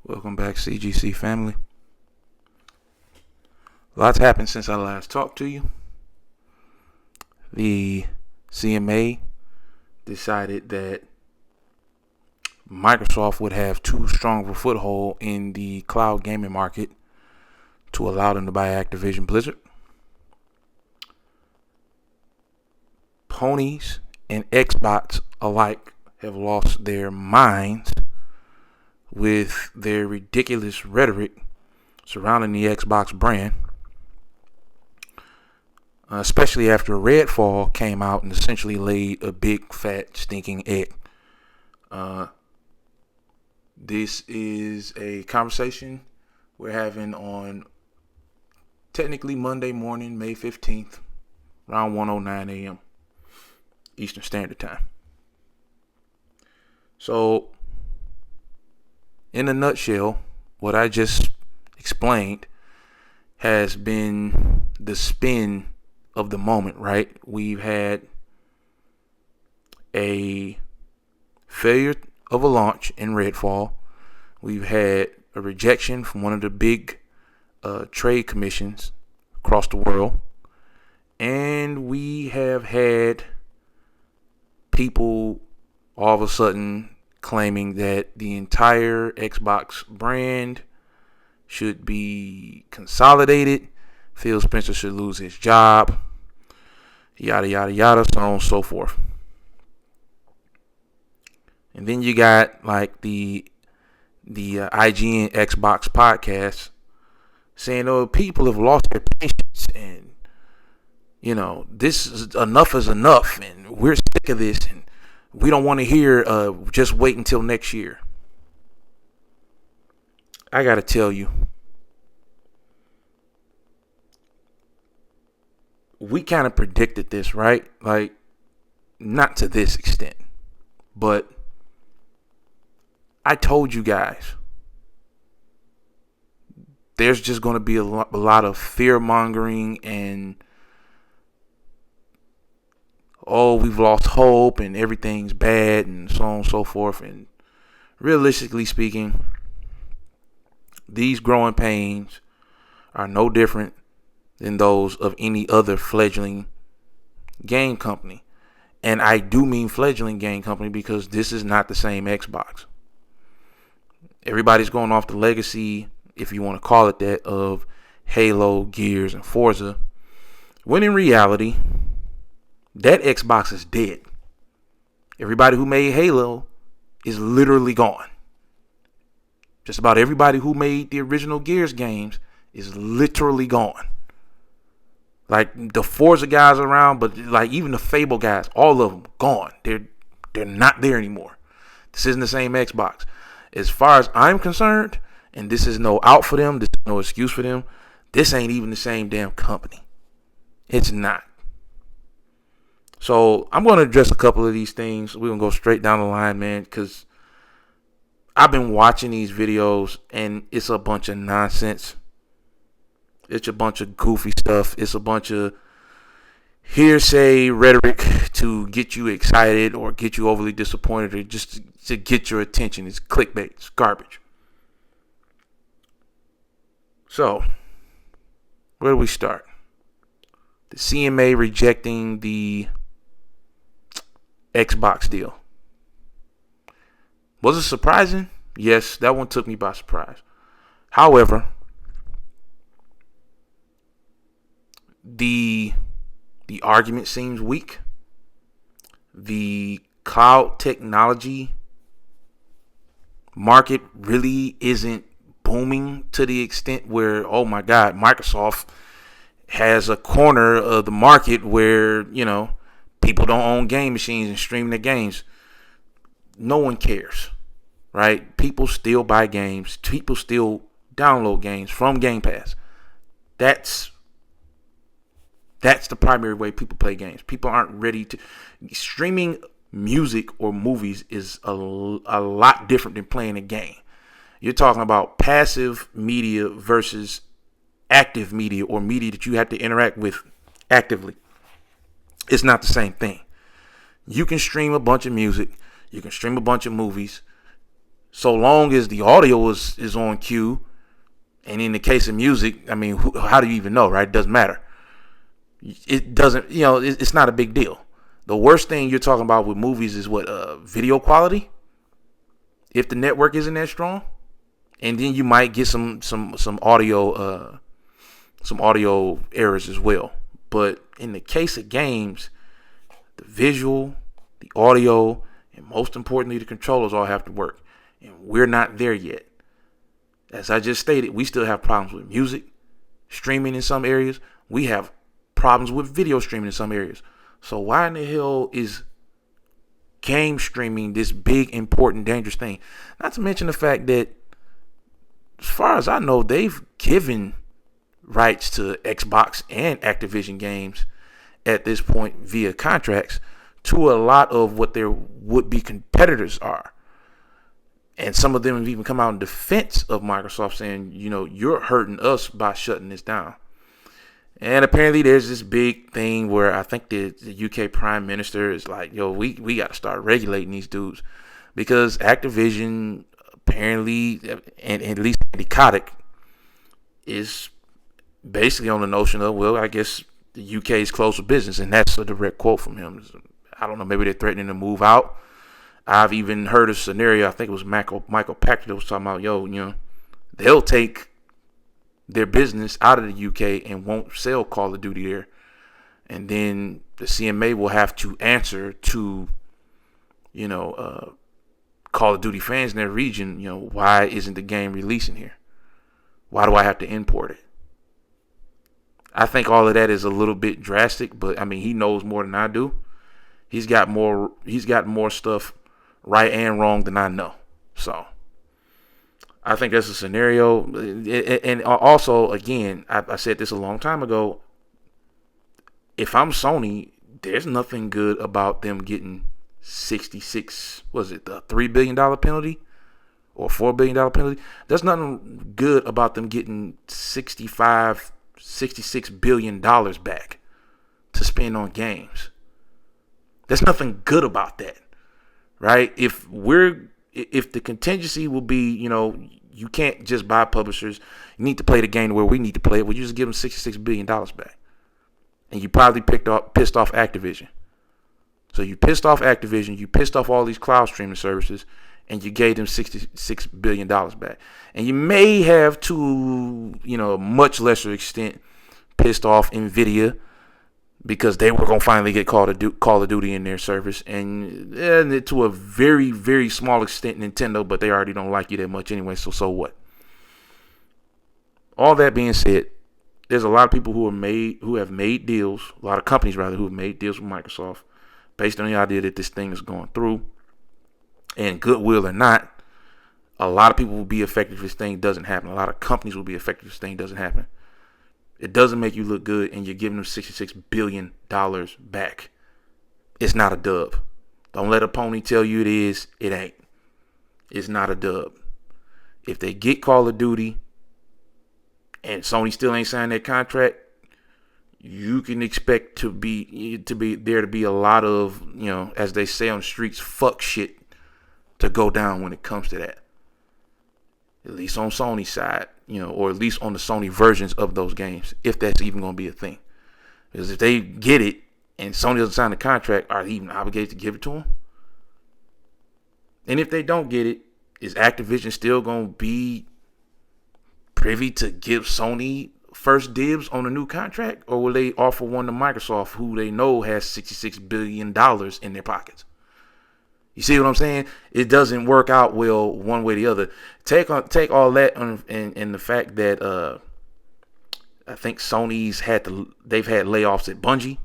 Welcome back, CGC family. Lots happened since I last talked to you. The CMA decided that Microsoft would have too strong of a foothold in the cloud gaming market to allow them to buy Activision Blizzard. Ponies and Xbox alike have lost their minds with their ridiculous rhetoric surrounding the Xbox brand, especially after Redfall came out and essentially laid a big, fat, stinking egg. This is a conversation we're having on technically Monday morning, May 15th, around 1:09 a.m. Eastern Standard Time. So, in a nutshell, what I just explained has been the spin of the moment, right? We've had a failure of a launch in Redfall. We've had a rejection from one of the big trade commissions across the world. And we have had people all of a sudden claiming that the entire Xbox brand should be consolidated. Phil Spencer should lose his job. Yada, yada, yada, so on and so forth. And then you got like the IGN Xbox podcast saying, oh, people have lost their patience and, this is enough and we're sick of this and we don't want to hear just wait until next year. I got to tell you, we kind of predicted this, right? Like, not to this extent, but I told you guys, there's just going to be a lot of fear mongering and, oh, we've lost hope and everything's bad and so on and so forth. And realistically speaking, these growing pains are no different than those of any other fledgling game company. And I do mean fledgling game company because this is not the same Xbox. Everybody's going off the legacy, if you want to call it that, of Halo, Gears, and Forza. When in reality, that Xbox is dead. Everybody who made Halo is literally gone. Just about everybody who made the original Gears games is literally gone. Like the Forza guys around, but like even the Fable guys, all of them gone. They're not there anymore. This isn't the same Xbox. As far as I'm concerned, and this is no out for them, this is no excuse for them, this ain't even the same damn company. It's not. So I'm going to address a couple of these things. We're going to go straight down the line, man, because I've been watching these videos and it's a bunch of nonsense. It's a bunch of goofy stuff. It's a bunch of hearsay rhetoric to get you excited or get you overly disappointed or just to get your attention. It's clickbait. It's garbage. So, where do we start? The CMA rejecting the Xbox deal. Was it surprising? Yes, that one took me by surprise. However, the argument seems weak. The cloud technology market really isn't booming to the extent where, oh my God, Microsoft has a corner of the market where, people don't own game machines and stream their games. No one cares, right? People still buy games. People still download games from Game Pass. That's the primary way people play games. People aren't ready to. Streaming music or movies is a lot different than playing a game. You're talking about passive media versus active media or media that you have to interact with actively. It's not the same thing. You can stream a bunch of music. You can stream a bunch of movies. So long as the audio is on cue, and in the case of music, I mean, how do you even know, right? It doesn't matter. It doesn't, it's not a big deal. The worst thing you're talking about with movies is what video quality. If the network isn't that strong, and then you might get some audio errors as well. But in the case of games, the visual, the audio, and most importantly, the controllers all have to work. And we're not there yet. As I just stated, we still have problems with music, streaming in some areas. We have problems with video streaming in some areas. So why in the hell is game streaming this big, important, dangerous thing? Not to mention the fact that, as far as I know, they've given rights to Xbox and Activision games at this point via contracts to a lot of what their would-be competitors are. And some of them have even come out in defense of Microsoft saying, you're hurting us by shutting this down. And apparently there's this big thing where I think the UK Prime Minister is like, we got to start regulating these dudes. Because Activision apparently, and at least Andy Kotick, is basically on the notion of, well, I guess the UK is closed for business. And that's a direct quote from him. I don't know, maybe they're threatening to move out. I've even heard a scenario, I think it was Michael Pachter that was talking about, they'll take their business out of the UK and won't sell Call of Duty there. And then the CMA will have to answer to, Call of Duty fans in their region, why isn't the game releasing here? Why do I have to import it? I think all of that is a little bit drastic, but I mean, he knows more than I do. He's got more stuff right and wrong than I know. So I think that's a scenario. And also, again, I said this a long time ago. If I'm Sony, there's nothing good about them getting 66, was it the $3 billion penalty or $4 billion penalty? There's nothing good about them getting $66 billion back to spend on games. There's nothing good about that, right? If the contingency will be, you can't just buy publishers. You need to play the game where we need to play it. Well, you just give them $66 billion back. And you probably pissed off Activision. So you pissed off Activision, you pissed off all these cloud streaming services, and you gave them $66 billion back. And you may have, to a much lesser extent, pissed off NVIDIA, because they were going to finally get Call of Duty in their service. And to a very, very small extent, Nintendo, but they already don't like you that much anyway, so what? All that being said, there's a lot of people who have made deals, a lot of companies rather, who have made deals with Microsoft based on the idea that this thing is going through. And goodwill or not, a lot of people will be affected if this thing doesn't happen. A lot of companies will be affected if this thing doesn't happen. It doesn't make you look good, and you're giving them $66 billion back. It's not a dub. Don't let a pony tell you it is. It ain't. It's not a dub. If they get Call of Duty and Sony still ain't signed that contract, you can expect to be a lot of, as they say on the streets, fuck shit to go down when it comes to that. At least on Sony's side, or at least on the Sony versions of those games, if that's even going to be a thing. Because if they get it and Sony doesn't sign the contract, are they even obligated to give it to them? And if they don't get it, is Activision still going to be privy to give Sony first dibs on a new contract? Or will they offer one to Microsoft, who they know has $66 billion in their pockets? You see what I'm saying? It doesn't work out well one way or the other. Take all that and the fact that I think Sony's they've had layoffs at Bungie.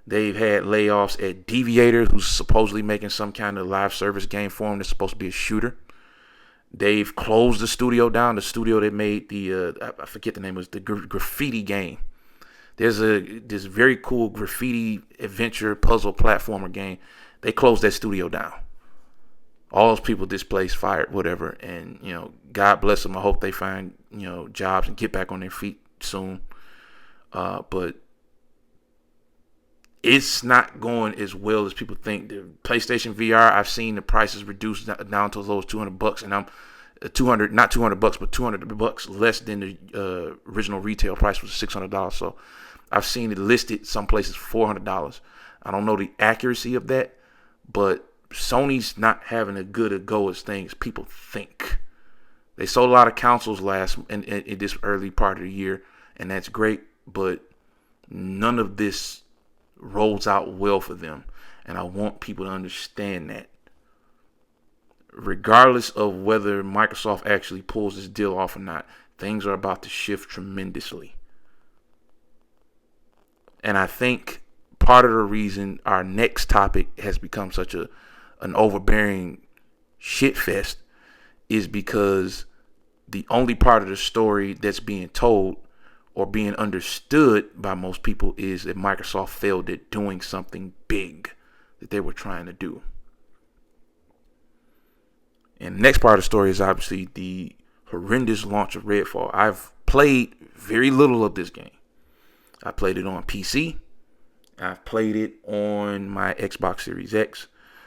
They've had layoffs at Deviator, who's supposedly making some kind of live service game for them that's supposed to be a shooter. They've closed the studio down. The studio that made I forget the name, was the graffiti game. There's this very cool graffiti adventure puzzle platformer game. They closed that studio down. All those people displaced, fired, whatever. And, God bless them. I hope they find, jobs and get back on their feet soon. But it's not going as well as people think. The PlayStation VR, I've seen the prices reduced down to as low as $200, and I'm 200, not $200, but $200 less than the original retail price was $600. So I've seen it listed some places $400. I don't know the accuracy of that, but Sony's not having as good a go as things people think. They sold a lot of consoles in this early part of the year, and that's great, but none of this rolls out well for them. And I want people to understand that. Regardless of whether Microsoft actually pulls this deal off or not, things are about to shift tremendously. And I think part of the reason our next topic has become such an overbearing shitfest is because the only part of the story that's being told or being understood by most people is that Microsoft failed at doing something big that they were trying to do. And the next part of the story is obviously the horrendous launch of Redfall. I've played very little of this game. I played it on PC. I've played it on my Xbox Series X.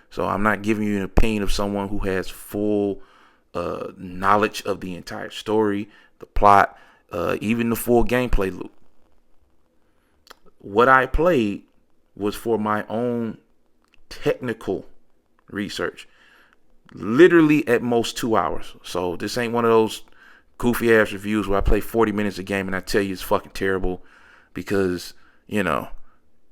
So I'm not giving you an opinion of someone who has full knowledge of the entire story, the plot, even the full gameplay loop. What I played was for my own technical research. Literally at most 2 hours. So this ain't one of those goofy ass reviews where I play 40 minutes a game and I tell you it's fucking terrible because, I'm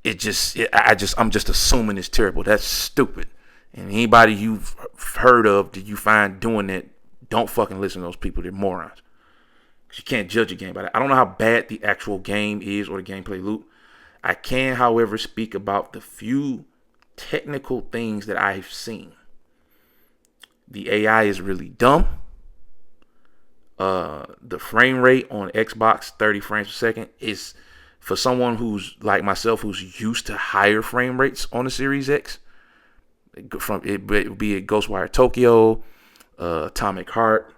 just assuming it's terrible. That's stupid. And anybody you've heard of that you find doing that, don't fucking listen to those people. They're morons. You can't judge a game by that. I don't know how bad the actual game is or the gameplay loop. I can, however, speak about the few technical things that I've seen. The AI is really dumb. The frame rate on Xbox, 30 frames per second, is for someone who's like myself, who's used to higher frame rates on the Series X. From it, be it Ghostwire Tokyo, Atomic Heart.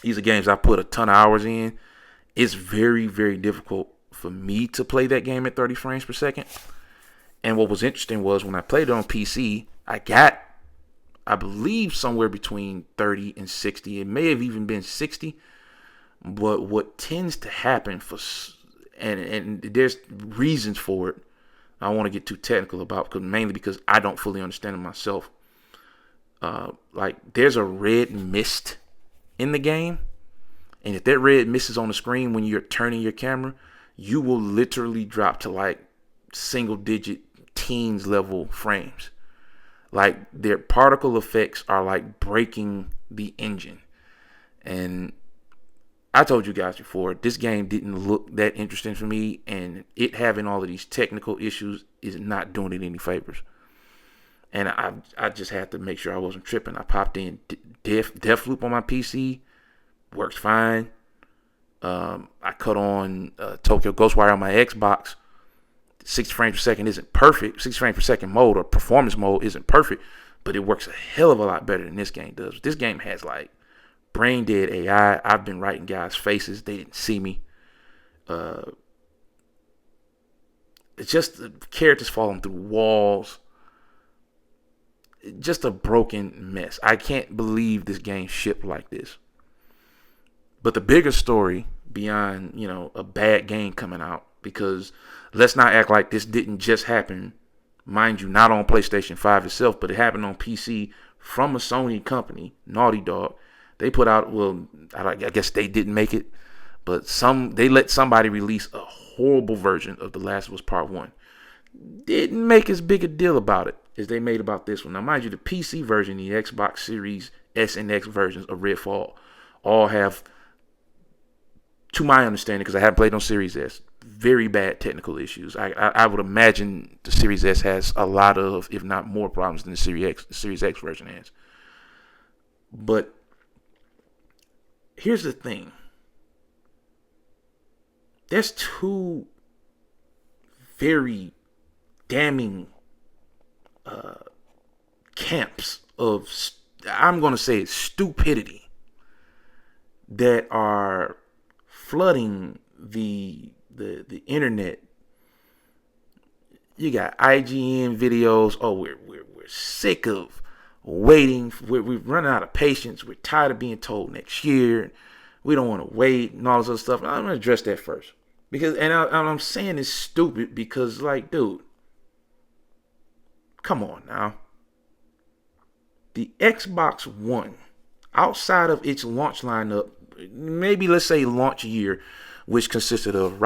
These are games I put a ton of hours in. It's very, very difficult for me to play that game at 30 frames per second. And what was interesting was when I played it on PC, I got, I believe, somewhere between 30 and 60. It may have even been 60. But what tends to happen and there's reasons for it, I don't want to get too technical about, mainly because I don't fully understand it myself. Like there's a red mist in the game, and if that red mist is on the screen when you're turning your camera, you will literally drop to like single digit teens level frames. Like their particle effects are like breaking the engine. And I told you guys before, this game didn't look that interesting for me, and it having all of these technical issues is not doing it any favors. And I just had to make sure I wasn't tripping. I popped in Deathloop on my PC, works fine. I cut on Tokyo Ghostwire on my Xbox. 60 frames per second isn't perfect. 60 frames per second mode or performance mode isn't perfect, but it works a hell of a lot better than this game does. This game has like brain dead AI. I've been writing guys' faces. They didn't see me. It's just the characters falling through walls. Just a broken mess. I can't believe this game shipped like this. But the bigger story beyond, a bad game coming out, because let's not act like this didn't just happen, mind you, not on PlayStation 5 itself, but it happened on PC from a Sony company, Naughty Dog. They put out, I guess they didn't make it, but they let somebody release a horrible version of The Last of Us Part 1. Didn't make as big a deal about it as they made about this one. Now, mind you, the PC version, the Xbox Series S and X versions of Redfall all have, to my understanding, because I haven't played on Series S, very bad technical issues. I would imagine the Series S has a lot of, if not more, problems than the Series X version has. But here's the thing. There's two very damning camps of, I'm going to say, stupidity that are flooding the internet You got IGN videos. Oh, we're sick of waiting. We're running out of patience. We're tired of being told next year. We don't want to wait and all this other stuff. I'm gonna address that first because, and I'm saying it's stupid because, like, dude, come on now. The Xbox One, outside of its launch lineup, maybe let's say launch year, which consisted of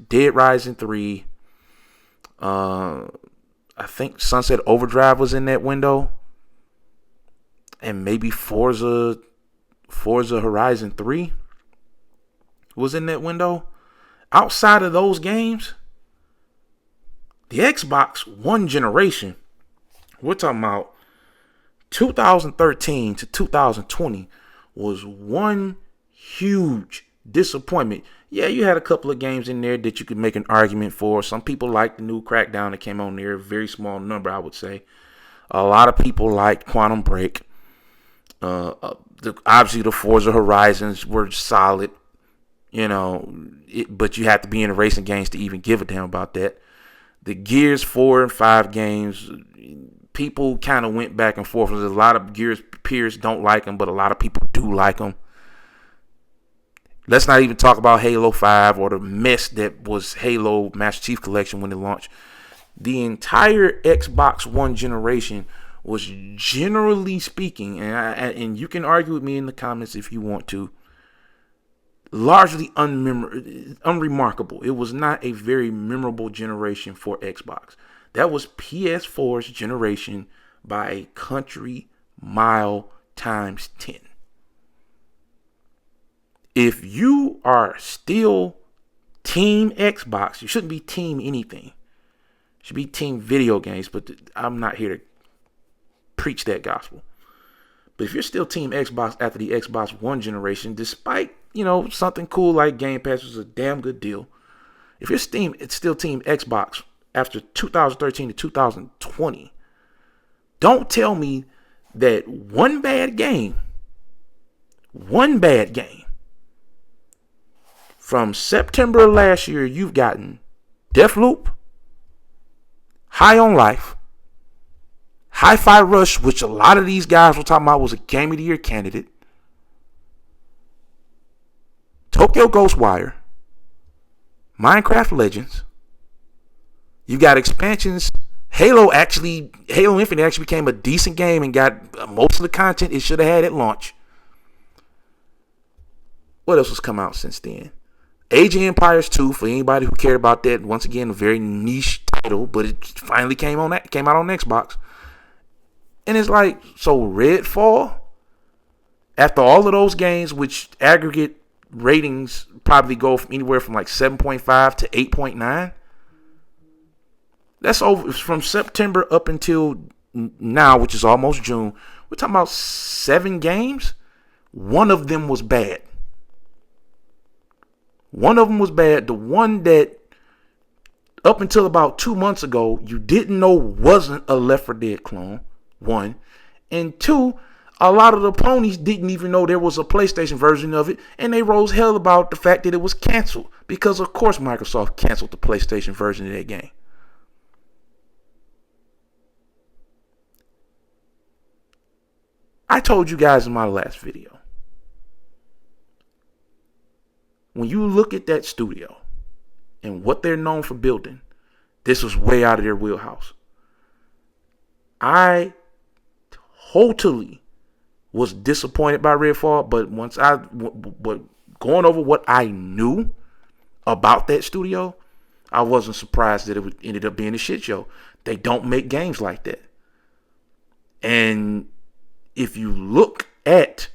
Dead Rising 3. I think Sunset Overdrive was in that window, and maybe Forza Horizon 3 was in that window. Outside of those games, the Xbox One generation, we're talking about 2013 to 2020, was one huge disappointment. Yeah, you had a couple of games in there that you could make an argument for. Some people liked the new Crackdown that came on there. A very small number, I would say. A lot of people liked Quantum Break. Obviously, the Forza Horizons were solid. But you have to be in the racing games to even give a damn about that. The Gears 4 and 5 games, people kind of went back and forth. There's a lot of Gears peers don't like them, but a lot of people do like them. Let's not even talk about Halo 5 or the mess that was Halo Master Chief Collection when it launched. The entire Xbox One generation was, generally speaking, and you can argue with me in the comments if you want to, largely unremarkable. It was not a very memorable generation for Xbox. That was PS4's generation by a country mile times 10. If you are still Team Xbox, you shouldn't be Team anything. You should be Team video games, but I'm not here to preach that gospel. But if you're still Team Xbox after the Xbox One generation, despite, something cool like Game Pass was a damn good deal. If you're still Team Xbox after 2013 to 2020, don't tell me that one bad game from September of last year, you've gotten Deathloop, High on Life, Hi-Fi Rush, which a lot of these guys were talking about was a Game of the Year candidate, Tokyo Ghostwire, Minecraft Legends. You got expansions. Halo Infinite actually became a decent game and got most of the content it should have had at launch. What else has come out since then? Age of Empires 2, for anybody who cared about that. Once again, a very niche title, but it finally came out on Xbox. And it's like, so Redfall, after all of those games, which aggregate ratings probably go from anywhere from like 7.5 to 8.9, that's over from September up until now, which is almost June. We're talking about 7 games. One of them was bad. The one that up until about 2 months ago, you didn't know wasn't a Left 4 Dead clone, 1. And 2, a lot of the ponies didn't even know there was a PlayStation version of it, and they rose hell about the fact that it was canceled. Because, of course, Microsoft canceled the PlayStation version of that game. I told you guys in my last video, when you look at that studio and what they're known for building, this was way out of their wheelhouse. I totally was disappointed by Redfall, but going over what I knew about that studio, I wasn't surprised that it ended up being a shit show. They don't make games like that. And if you look at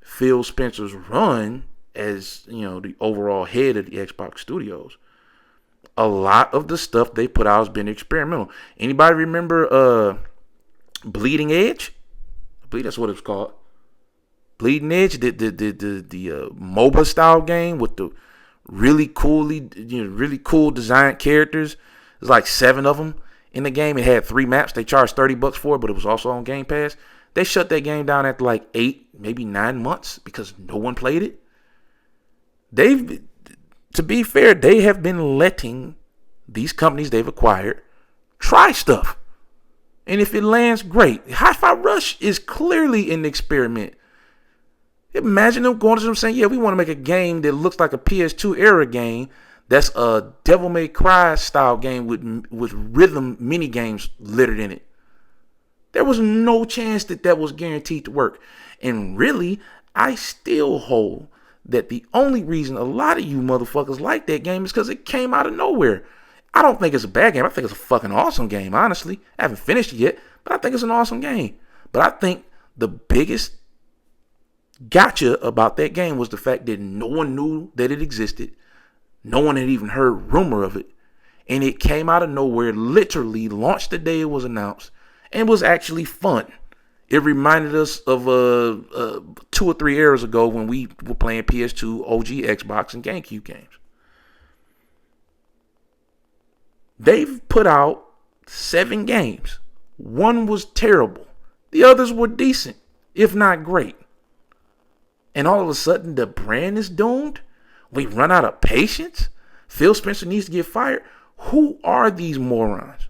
Phil Spencer's run as, the overall head of the Xbox Studios, a lot of the stuff they put out has been experimental. Anybody remember Bleeding Edge? I believe that's what it's called. Bleeding Edge, the MOBA style game with the really cool designed characters. There's like 7 of them in the game. It had 3 maps. They charged $30 for it, but it was also on Game Pass. They shut that game down after like 8, maybe 9 months because no one played it. To be fair, they have been letting these companies they've acquired try stuff. And if it lands, great. Hi-Fi Rush is clearly an experiment. Imagine them going to them saying, yeah, we want to make a game that looks like a PS2 era game. That's a Devil May Cry style game with rhythm mini games littered in it. There was no chance that was guaranteed to work. And really, I still hold that the only reason a lot of you motherfuckers like that game is because it came out of nowhere. I don't think it's a bad game. I think it's a fucking awesome game, honestly. I haven't finished it yet, but I think it's an awesome game. But I think the biggest gotcha about that game was the fact that no one knew that it existed. No one had even heard rumor of it. And it came out of nowhere, literally launched the day it was announced, and was actually fun. It reminded us of 2 or 3 years ago when we were playing PS2, OG Xbox, and GameCube games. They've put out 7 games. 1 was terrible. The others were decent, if not great. And all of a sudden, the brand is doomed? We run out of patience? Phil Spencer needs to get fired? Who are these morons?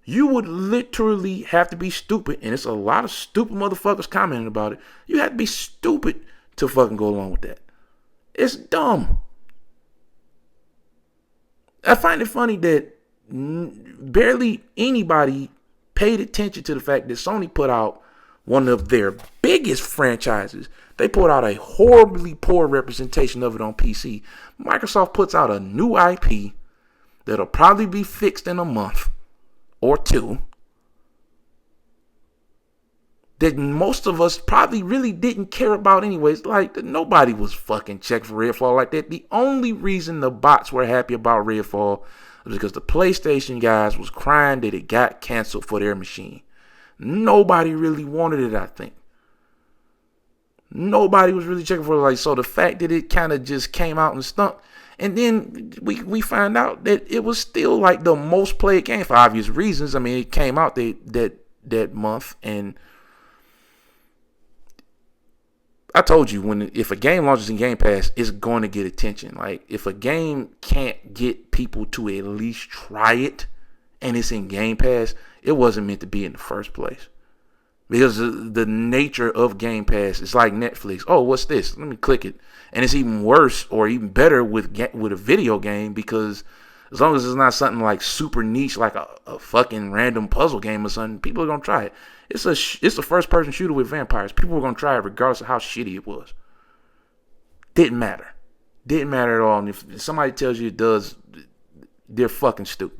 You would literally have to be stupid, and it's a lot of stupid motherfuckers commenting about it. You have to be stupid to fucking go along with that. It's dumb. I find it funny that barely anybody paid attention to the fact that Sony put out one of their biggest franchises. They put out a horribly poor representation of it on PC. Microsoft puts out a new IP that'll probably be fixed in a month or 2 that most of us probably really didn't care about anyways. Like, nobody was fucking checking for Redfall like that. The only reason the bots were happy about Redfall was because the PlayStation guys was crying that it got canceled for their machine. Nobody really wanted it, I think. Nobody was really checking for it. Like, so the fact that it kind of just came out and stunk, and then we find out that it was still like the most played game for obvious reasons. I mean, it came out that month, and I told you, if a game launches in Game Pass, it's going to get attention. Like, if a game can't get people to at least try it, and it's in Game Pass, it wasn't meant to be in the first place. Because the nature of Game Pass is like Netflix. Oh, what's this? Let me click it. And it's even worse or even better with a video game, because as long as it's not something like super niche, like a fucking random puzzle game or something, people are going to try it. It's a first person shooter with vampires. People were going to try it regardless of how shitty it was. Didn't matter. Didn't matter at all. And if somebody tells you it does, they're fucking stupid.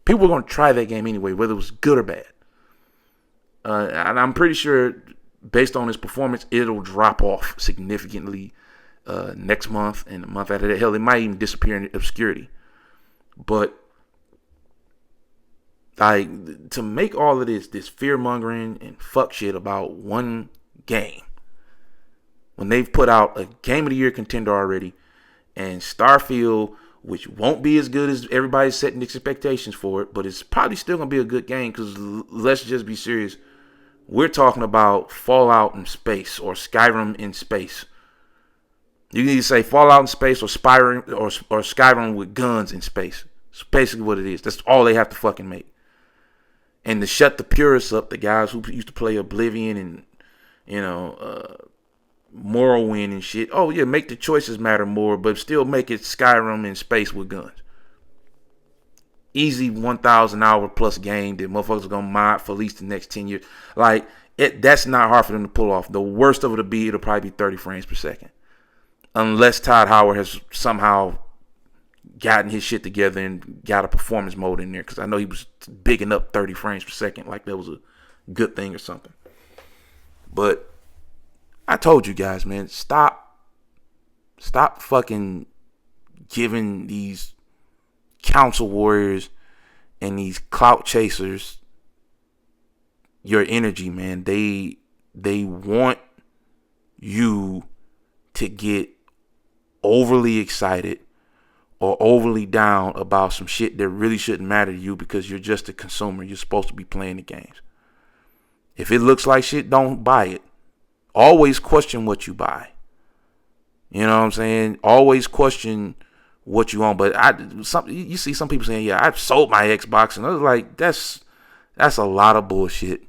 People were going to try that game anyway, whether it was good or bad. And I'm pretty sure, based on his performance, it'll drop off significantly next month and the month after that. Hell, it might even disappear in obscurity. But to make all of this fear-mongering and fuck shit about one game, when they've put out a Game of the Year contender already, and Starfield, which won't be as good as everybody's setting expectations for it, but it's probably still going to be a good game, because let's just be serious. We're talking about Fallout in space or Skyrim in space. You can either say Fallout in space or Skyrim with guns in space. It's basically what it is. That's all they have to fucking make. And to shut the purists up, the guys who used to play Oblivion and, Morrowind and shit. Oh, yeah, make the choices matter more, but still make it Skyrim in space with guns. Easy 1,000 hour plus game that motherfuckers are going to mod for at least the next 10 years. Like, that's not hard for them to pull off. The worst of it'll probably be 30 frames per second. Unless Todd Howard has somehow gotten his shit together and got a performance mode in there. Because I know he was bigging up 30 frames per second like that was a good thing or something. But I told you guys, man, stop fucking giving these council warriors and these clout chasers your energy, man. They want you to get overly excited or overly down about some shit that really shouldn't matter to you, because you're just a consumer. You're supposed to be playing the games. If it looks like shit, don't buy it. Always question what you buy. You know what I'm saying? Always question what you own. But you see some people saying, yeah, I've sold my Xbox, and I was like, that's a lot of bullshit.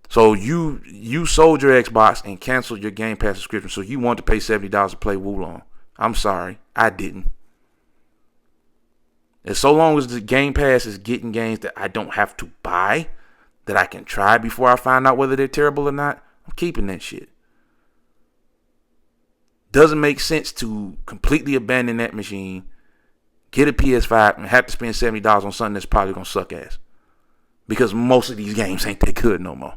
So you sold your Xbox and canceled your Game Pass subscription, so you want to pay $70 to play Wulong. I'm sorry, I didn't. And so long as the Game Pass is getting games that I don't have to buy, that I can try before I find out whether they're terrible or not, I'm keeping that shit. Doesn't make sense to completely abandon that machine, get a PS5, and have to spend $70 on something that's probably going to suck ass. Because most of these games ain't that good no more.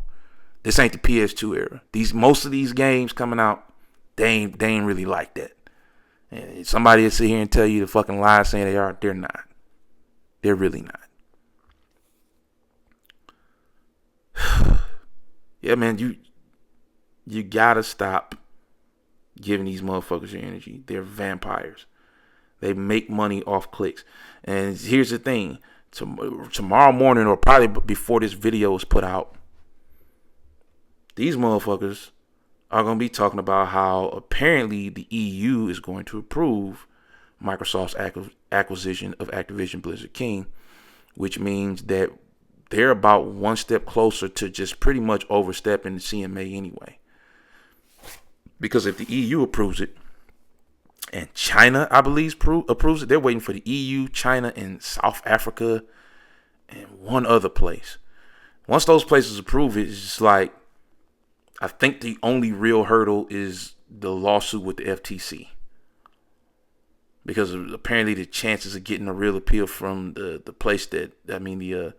This ain't the PS2 era. Most of these games coming out, they ain't really like that. And somebody will sit here and tell you the fucking lie saying they are. They're not. They're really not. Yeah, man, you gotta stop giving these motherfuckers your energy. They're vampires. They make money off clicks. And here's the thing. Tomorrow morning, or probably before this video is put out, these motherfuckers are going to be talking about how apparently the EU is going to approve Microsoft's acquisition of Activision Blizzard King, which means that they're about one step closer to just pretty much overstepping the CMA anyway. Because if the EU approves it, and China, I believe, approves it, they're waiting for the EU, China, and South Africa, and one other place. Once those places approve it, it's just like, I think the only real hurdle is the lawsuit with the FTC. Because apparently the chances of getting a real appeal from the place the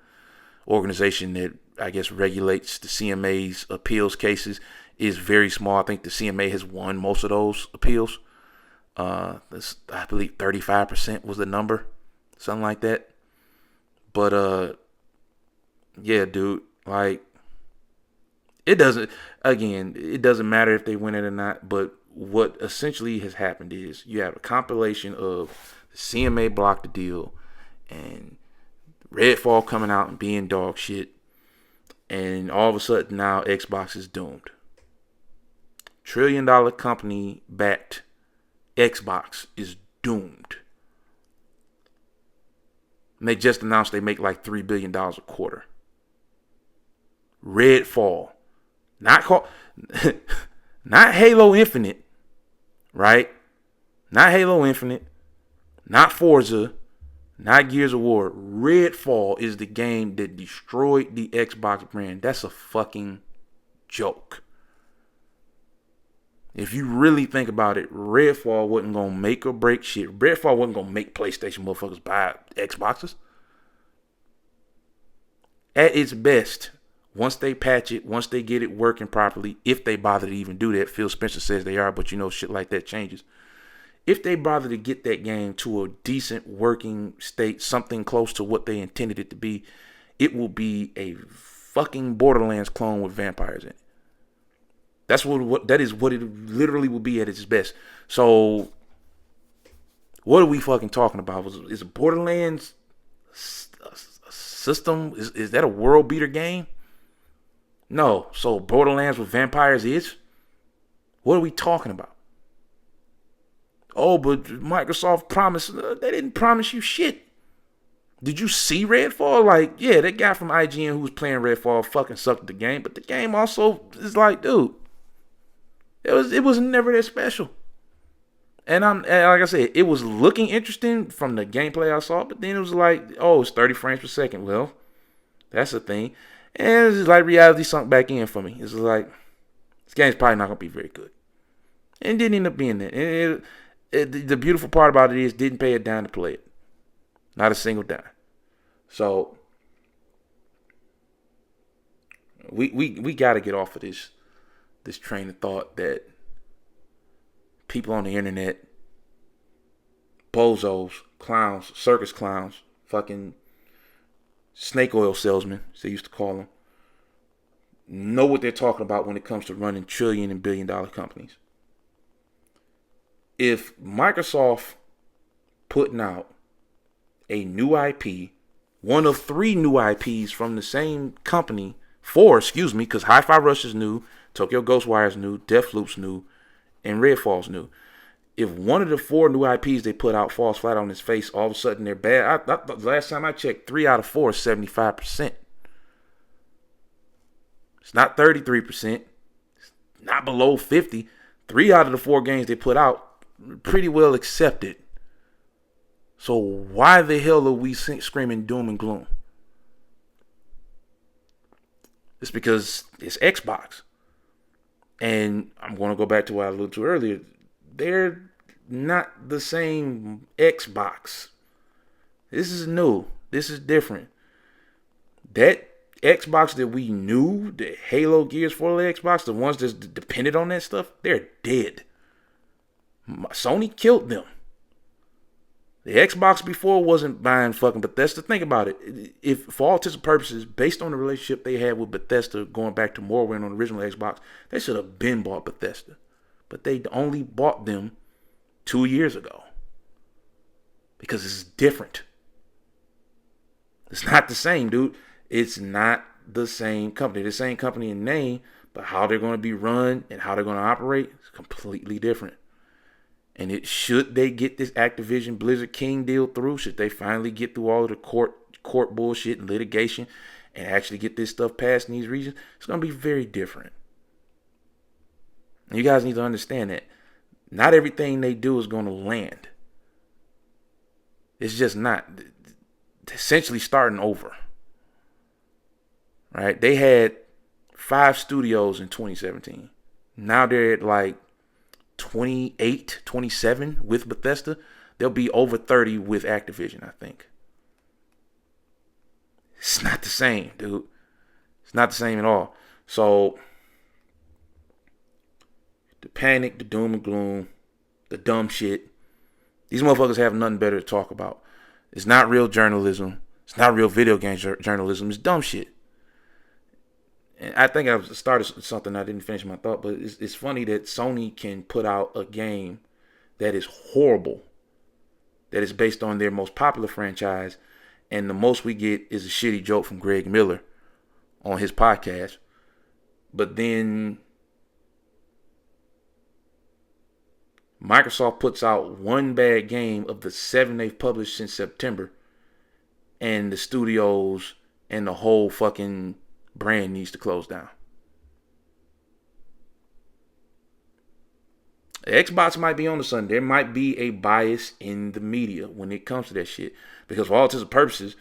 organization that I guess regulates the CMA's appeals cases is very small. I think the CMA has won most of those appeals. I believe 35% was the number, something like that. But yeah, dude, like, it doesn't matter if they win it or not. But what essentially has happened is you have a compilation of the CMA blocked the deal and Redfall coming out and being dog shit, and all of a sudden now Xbox is doomed. $1 trillion company backed Xbox is doomed. And they just announced they make like $3 billion a quarter. Redfall. Not Halo Infinite, right? Not Halo Infinite. Not Forza. Not Gears of War. Redfall is the game that destroyed the Xbox brand. That's a fucking joke. If you really think about it, Redfall wasn't going to make or break shit. Redfall wasn't going to make PlayStation motherfuckers buy Xboxes. At its best, once they patch it, once they get it working properly, if they bother to even do that, Phil Spencer says they are, but you know shit like that changes. If they bother to get that game to a decent working state, something close to what they intended it to be, it will be a fucking Borderlands clone with vampires in it. That is what it literally will be at its best. So, what are we fucking talking about? Is Borderlands a system? Is that a world beater game? No. So Borderlands with vampires is? What are we talking about? Oh, but Microsoft promised. They didn't promise you shit. Did you see Redfall? Like, yeah, that guy from IGN who was playing Redfall fucking sucked at the game. But the game also is like, dude, it was never that special. And like I said, it was looking interesting from the gameplay I saw, but then it was like, oh, it's 30 frames per second. Well, that's a thing. And it's just like reality sunk back in for me. It's like, this game's probably not going to be very good. And it didn't end up being that. And the beautiful part about it is didn't pay a dime to play it. Not a single dime. So, we got to get off of this train of thought that people on the internet, bozos, clowns, circus clowns, fucking snake oil salesmen, as they used to call them, know what they're talking about when it comes to running trillion and billion dollar companies. If Microsoft putting out a new IP, one of 3 new IPs from the same company, 4, because Hi-Fi Rush is new, Tokyo Ghostwire is new, Deathloop's new, and Redfall's new. if one of the 4 new IPs they put out falls flat on its face, all of a sudden they're bad. The last time I checked, 3 out of 4 is 75%. It's not 33%. It's not below 50. 3 out of the 4 games they put out, pretty well accepted. So why the hell are we screaming doom and gloom? It's because it's Xbox. And I'm going to go back to what I alluded to earlier. They're not the same Xbox. This is new. This is different. That Xbox that we knew, the Halo Gears for the Xbox, the ones that depended on that stuff, they're dead. Sony killed them. The Xbox before wasn't buying fucking Bethesda. Think about it. If, for all intents and purposes, based on the relationship they had with Bethesda going back to Morrowind on the original Xbox, they should have been bought Bethesda. But they only bought them 2 years ago. Because it's different. It's not the same, dude. It's not the same company. The same company in name, but how they're going to be run and how they're going to operate is completely different. And should they get this Activision Blizzard King deal through, should they finally get through all of the court bullshit and litigation and actually get this stuff passed in these regions, it's going to be very different. And you guys need to understand that not everything they do is going to land. It's just not. Essentially starting over. Right? They had 5 studios in 2017. Now they're at like 28, 27 with Bethesda. They'll be over 30 with Activision, I think. It's not the same, dude. It's not the same at all. So, the panic, the doom and gloom, the dumb shit. These motherfuckers have nothing better to talk about. It's not real journalism. It's not real video game journalism. It's dumb shit. And I think I started something, I didn't finish my thought, but it's funny that Sony can put out a game that is horrible, that is based on their most popular franchise, and the most we get is a shitty joke from Greg Miller on his podcast. But then Microsoft puts out one bad game of the 7 they've published since September, and the studios and the whole fucking brand needs to close down. The Xbox might be on to something. There might be a bias in the media when it comes to that shit. Because for all intents and purposes,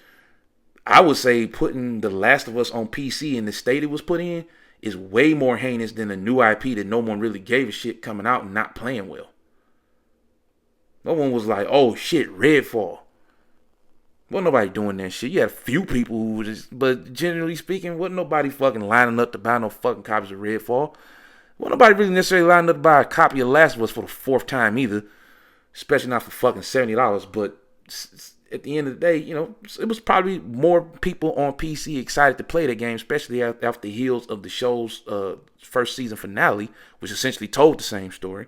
I would say putting The Last of Us on PC in the state it was put in is way more heinous than a new IP that no one really gave a shit coming out and not playing well. No one was like, oh shit, Redfall. Wasn't nobody doing that shit. You had a few people who were just, but generally speaking, wasn't nobody fucking lining up to buy no fucking copies of Redfall. Wasn't nobody really necessarily lining up to buy a copy of Last of Us for the 4th time either. Especially not for fucking $70. But at the end of the day, you know, it was probably more people on PC excited to play that game, especially after the heels of the show's first season finale, which essentially told the same story.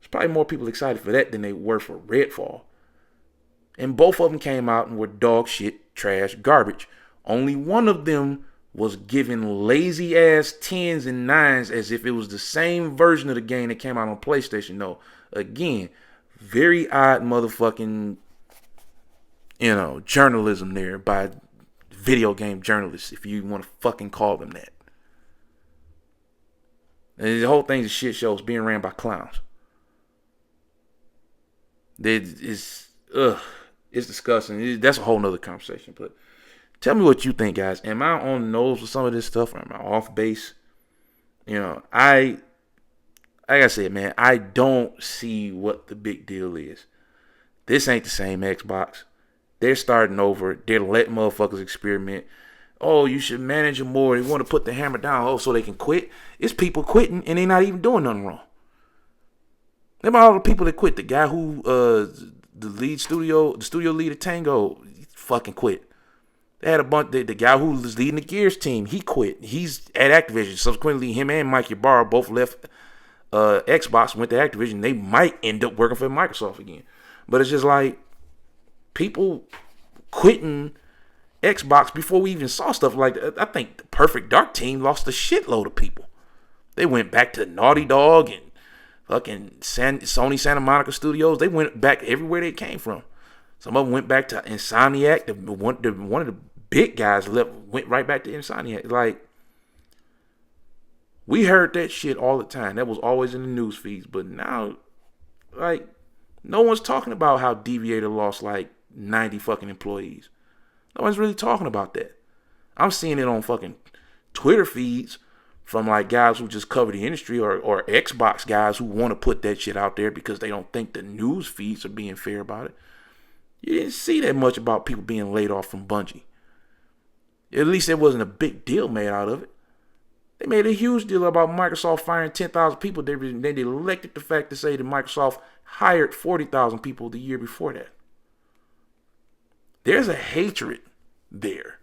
There's probably more people excited for that than they were for Redfall. And both of them came out and were dog shit, trash, garbage. Only one of them was given lazy ass 10s and 9s as if it was the same version of the game that came out on PlayStation. No, again, very odd motherfucking, you know, journalism there by video game journalists, if you want to fucking call them that. And the whole thing's a shit show. It's being ran by clowns. It's disgusting. That's a whole nother conversation. But tell me what you think, guys. Am I on the nose with some of this stuff, or am I off base? You know, like I said, man, I don't see what the big deal is. This ain't the same Xbox. They're starting over. They're letting motherfuckers experiment. Oh, you should manage them more. They want to put the hammer down, so they can quit. It's people quitting, and they not even doing nothing wrong. Remember all the people that quit? The guy who, the studio lead of Tango, fucking quit. They had a bunch. The guy who was leading the Gears team, he quit. He's at Activision. Subsequently, him and Mike Ybarra both left Xbox, went to Activision. They might end up working for Microsoft again. But it's just like people quitting Xbox before we even saw stuff like that. I think the Perfect Dark team lost a shitload of people. They went back to Naughty Dog and Fucking Sony Santa Monica Studios, they went back everywhere they came from. Some of them went back to Insomniac. One of the big guys went right back to Insomniac. Like, we heard that shit all the time. That was always in the news feeds. But now, like, no one's talking about how Deviator lost like 90 fucking employees. No one's really talking about that. I'm seeing it on fucking Twitter feeds from like guys who just cover the industry or Xbox guys who want to put that shit out there because they don't think the news feeds are being fair about it. You didn't see that much about people being laid off from Bungie. At least there wasn't a big deal made out of it. They made a huge deal about Microsoft firing 10,000 people. They elected the fact to say that Microsoft hired 40,000 people the year before that. There's a hatred there.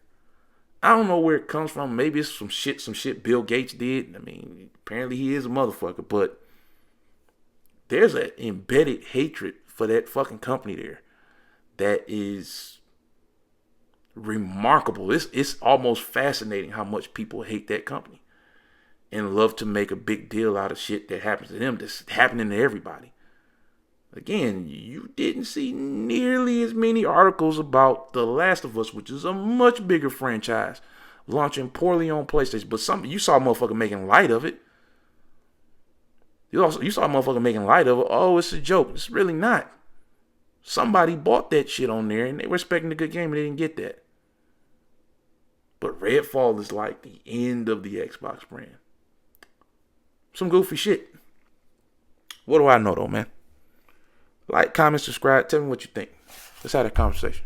I don't know where it comes from. Maybe it's some shit Bill Gates did. I mean, apparently he is a motherfucker, but there's an embedded hatred for that fucking company there that is remarkable. It's almost fascinating how much people hate that company and love to make a big deal out of shit that happens to them that's happening to everybody. Again, you didn't see nearly as many articles about The Last of Us, which is a much bigger franchise, launching poorly on PlayStation. But you saw a motherfucker making light of it. You saw a motherfucker making light of it. Oh, it's a joke. It's really not. Somebody bought that shit on there, and they were expecting a good game, and they didn't get that. But Redfall is like the end of the Xbox brand. Some goofy shit. What do I know, though, man? Like, comment, subscribe. Tell me what you think. Let's have that conversation.